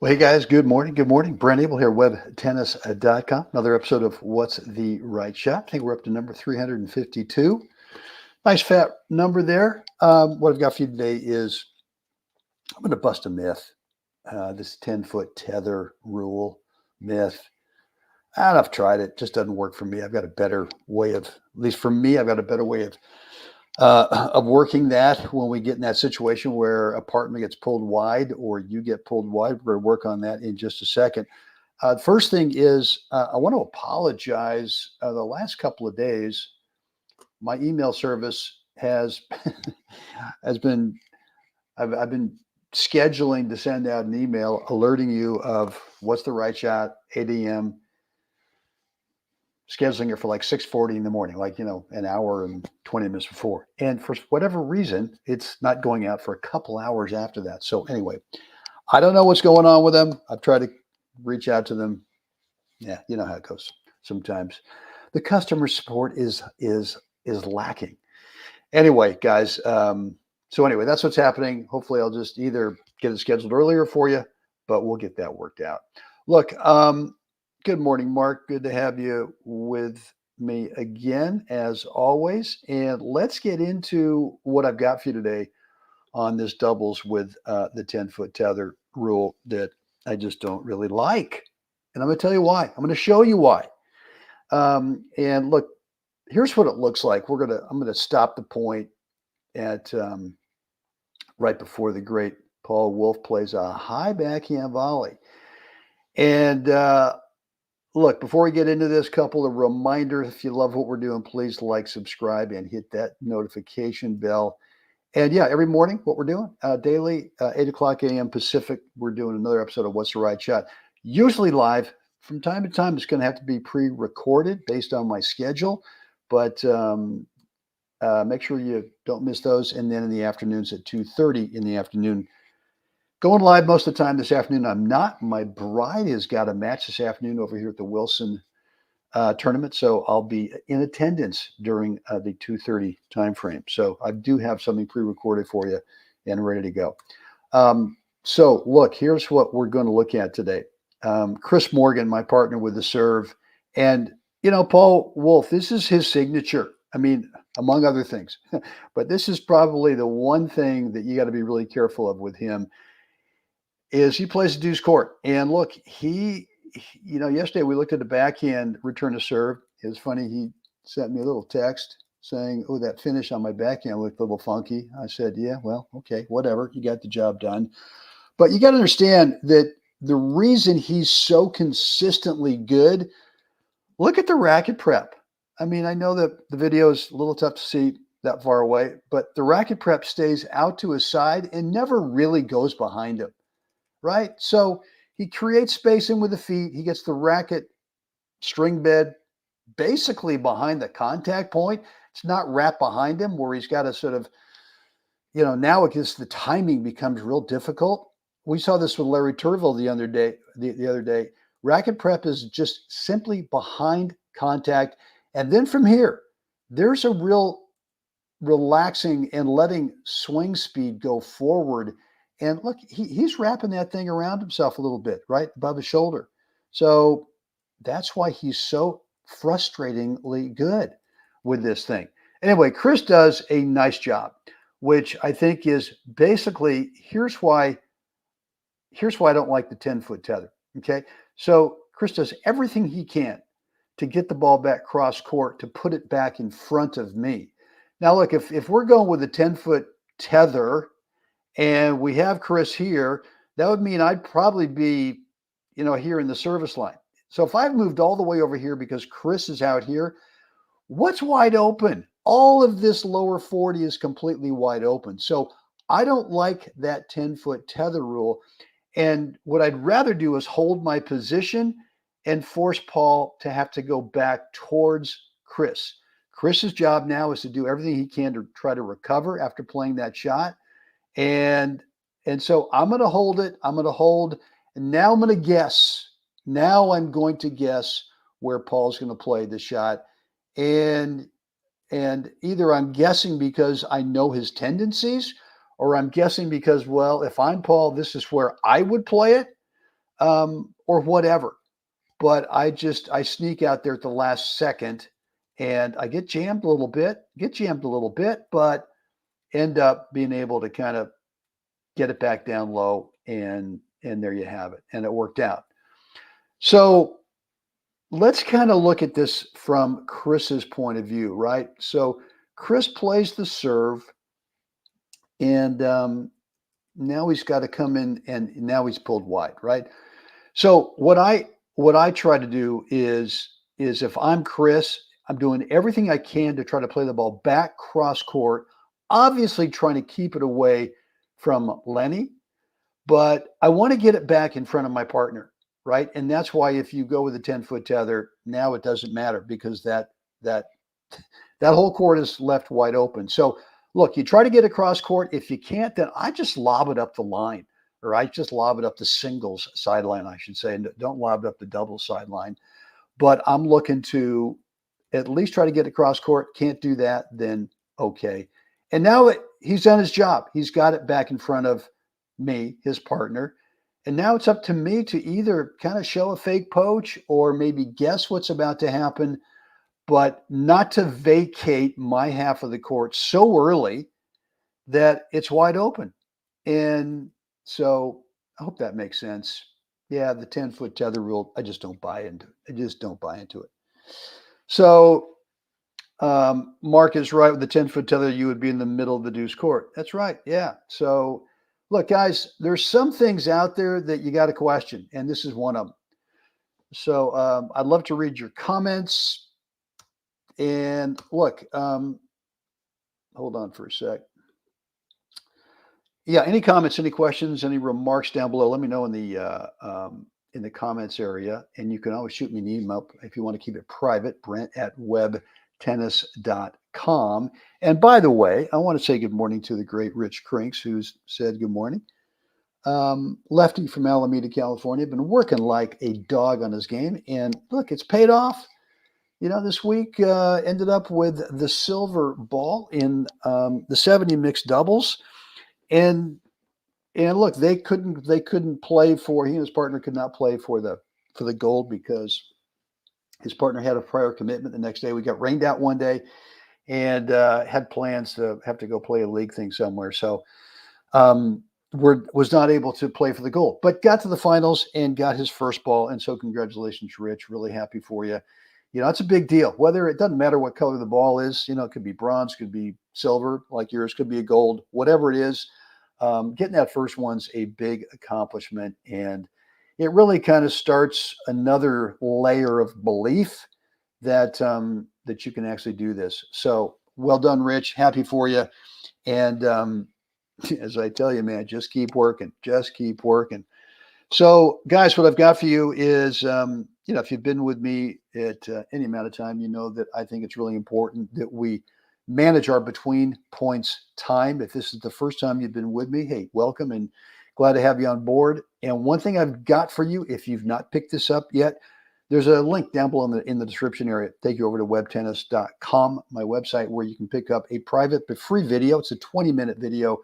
Well, hey guys, good morning. Good morning. Brent Abel here, webtennis.com. Another episode of What's the Right Shot. I think we're up to number 352. Nice fat number there. What I've got for you today is I'm going to bust a myth. This 10-foot tether rule myth. And I've tried it. Just doesn't work for me. I've got a better way of, at least for me, I've got a better way of working that when we get in that situation where a partner gets pulled wide or you get pulled wide. We're going to work on that in just a second. The first thing is I want to apologize. The last couple of days, my email service has has been I've been scheduling to send out an email alerting you of what's the right shot, 8 a.m. Scheduling it for like 6:40 in the morning, like an hour and 20 minutes before. And for whatever reason, it's not going out for a couple hours after that. So anyway, I don't know what's going on with them. I've tried to reach out to them. Yeah, you know how it goes. Sometimes the customer support is lacking. Anyway, guys. So anyway, that's what's happening. Hopefully, I'll just either get it scheduled earlier for you, but we'll get that worked out. Look, good morning, Mark. Good to have you with me again, as always. And let's get into what I've got for you today on this doubles with the 10-foot tether rule that I just don't really like. And I'm going to tell you why. I'm going to show you why. And look, here's what it looks like. I'm going to stop the point at right before the great Paul Wolf plays a high backhand volley. And look, before we get into this, couple of reminders. If you love what we're doing, please like, subscribe, and hit that notification bell. And yeah, every morning, what we're doing daily, 8 o'clock a.m. Pacific, we're doing another episode of What's the Right Shot. Usually live. From time to time, it's going to have to be pre-recorded based on my schedule, but make sure you don't miss those. And then in the afternoons at 2:30 in the afternoon, going live most of the time this afternoon. I'm not. My bride has got a match this afternoon over here at the Wilson tournament, so I'll be in attendance during the 2:30 time frame. So I do have something pre-recorded for you and ready to go. So look, here's what we're going to look at today. Chris Morgan, my partner with the serve, and Paul Wolf. This is his signature. I mean, among other things, but this is probably the one thing that you got to be really careful of with him. Is he plays the deuce court, and look, yesterday we looked at the backhand return to serve. It was funny. He sent me a little text saying, "Oh, that finish on my backhand looked a little funky." I said, "Yeah, well, okay, whatever. You got the job done." But you got to understand that the reason he's so consistently good. Look at the racket prep. I mean, I know that the video is a little tough to see that far away, but the racket prep stays out to his side and never really goes behind him, right? So he creates spacing with the feet. He gets the racket string bed basically behind the contact point. It's not wrapped behind him where he's got to sort of, now it gets the timing becomes real difficult. We saw this with Larry Turville the other day. The other day, racket prep is just simply behind contact, and then from here, there's a real relaxing and letting swing speed go forward. And look, he's wrapping that thing around himself a little bit, right above his shoulder. So that's why he's so frustratingly good with this thing. Anyway, Chris does a nice job, which I think is basically here's why I don't like the 10-foot tether. Okay. So Chris does everything he can to get the ball back cross court, to put it back in front of me. Now, look, if we're going with a 10-foot tether and we have Chris here, that would mean I'd probably be, here in the service line. So if I've moved all the way over here because Chris is out here, what's wide open? All of this lower 40 is completely wide open. So I don't like that 10-foot tether rule. And what I'd rather do is hold my position and force Paul to have to go back towards Chris. Chris's job now is to do everything he can to try to recover after playing that shot. And so I'm going to hold it. I'm going to hold. And now I'm going to guess. Now I'm going to guess where Paul's going to play the shot. And either I'm guessing because I know his tendencies, or I'm guessing because, well, if I'm Paul, this is where I would play it. or whatever. But I sneak out there at the last second and I get jammed a little bit, but end up being able to kind of get it back down low, and there you have it. And it worked out. So let's kind of look at this from Chris's point of view, right? So Chris plays the serve, and now he's got to come in, and now he's pulled wide, right? So what I try to do is if I'm Chris, I'm doing everything I can to try to play the ball back cross court, obviously trying to keep it away from Lenny, but I want to get it back in front of my partner, right? And that's why if you go with a 10-foot tether, now it doesn't matter because that whole court is left wide open. So look, you try to get across court. If you can't, then I just lob it up the line, or I just lob it up the singles sideline, I should say, and don't lob it up the double sideline. But I'm looking to at least try to get across court. Can't do that, then okay. And now he's done his job. He's got it back in front of me, his partner. And now it's up to me to either kind of show a fake poach or maybe guess what's about to happen, but not to vacate my half of the court so early that it's wide open. And so I hope that makes sense. Yeah, the 10-foot tether rule, I just don't buy into it. So Mark is right. With the 10-foot tether, you would be in the middle of the deuce court. That's right. Yeah. So look, guys, there's some things out there that you got to question, and this is one of them. So I'd love to read your comments. And look, hold on for a sec. Yeah, any comments, any questions, any remarks down below, let me know in the comments area. And you can always shoot me an email if you want to keep it private, brent@webtennis.com. And by the way, I want to say good morning to the great Rich Crinks, who's said good morning. Lefty from Alameda, California, been working like a dog on his game. And look, it's paid off. You know, this week ended up with the silver ball in the 70 mixed doubles. And look, they couldn't play for, he and his partner could not play for the gold because his partner had a prior commitment the next day. We got rained out one day and had plans to have to go play a league thing somewhere. So was not able to play for the gold, but got to the finals and got his first ball. And so congratulations, Rich. Really happy for you. You know, it's a big deal. Whether it doesn't matter what color the ball is, you know, it could be bronze, could be silver like yours, could be a gold, whatever it is. Getting that first one's a big accomplishment, and it really kind of starts another layer of belief that that you can actually do this. So well done, Rich. Happy for you. And as I tell you, man, just keep working. Just keep working. So, guys, what I've got for you is, you know, if you've been with me at any amount of time, you know that I think it's really important that we manage our between points time. If this is the first time you've been with me, hey, welcome and glad to have you on board. And one thing I've got for you, if you've not picked this up yet, there's a link down below in the description area. Take you over to webtennis.com, my website, where you can pick up a private but free video. It's a 20-minute video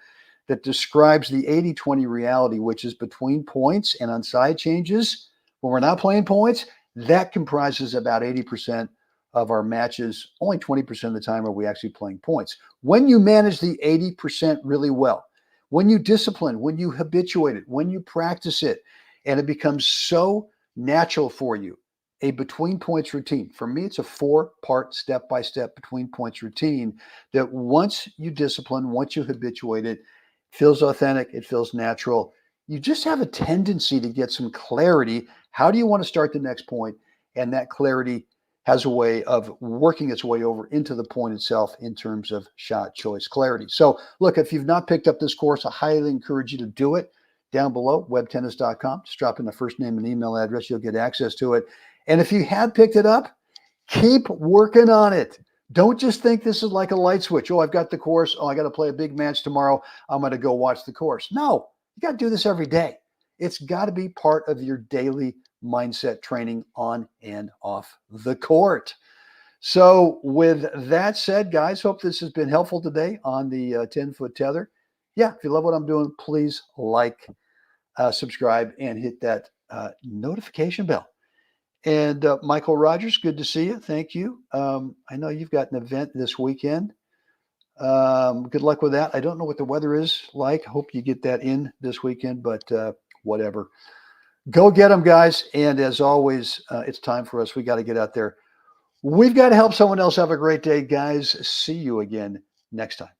that describes the 80-20 reality, which is between points and on side changes. When we're not playing points, that comprises about 80% of our matches. Only 20% of the time are we actually playing points. When you manage the 80% really well, when you discipline, when you habituate it, when you practice it, and it becomes so natural for you, a between points routine. For me, it's a 4-part step-by-step between points routine that once you discipline, once you habituate it, feels authentic, it feels natural. You just have a tendency to get some clarity. How do you want to start the next point? And that clarity has a way of working its way over into the point itself in terms of shot choice clarity. So look, if you've not picked up this course, I highly encourage you to do it. Down below, webtennis.com. Just drop in the first name and email address. You'll get access to it. And if you had picked it up, keep working on it. Don't just think this is like a light switch. Oh, I've got the course. Oh, I got to play a big match tomorrow. I'm going to go watch the course. No, you got to do this every day. It's got to be part of your daily mindset training on and off the court. So with that said, guys, hope this has been helpful today on the 10-foot tether. Yeah, if you love what I'm doing, please like, subscribe, and hit that notification bell. And Michael Rogers, good to see you. Thank you. I know you've got an event this weekend. Good luck with that. I don't know what the weather is like. Hope you get that in this weekend, but whatever. Go get them, guys. And as always, it's time for us. We got to get out there. We've got to help someone else have a great day, guys. See you again next time.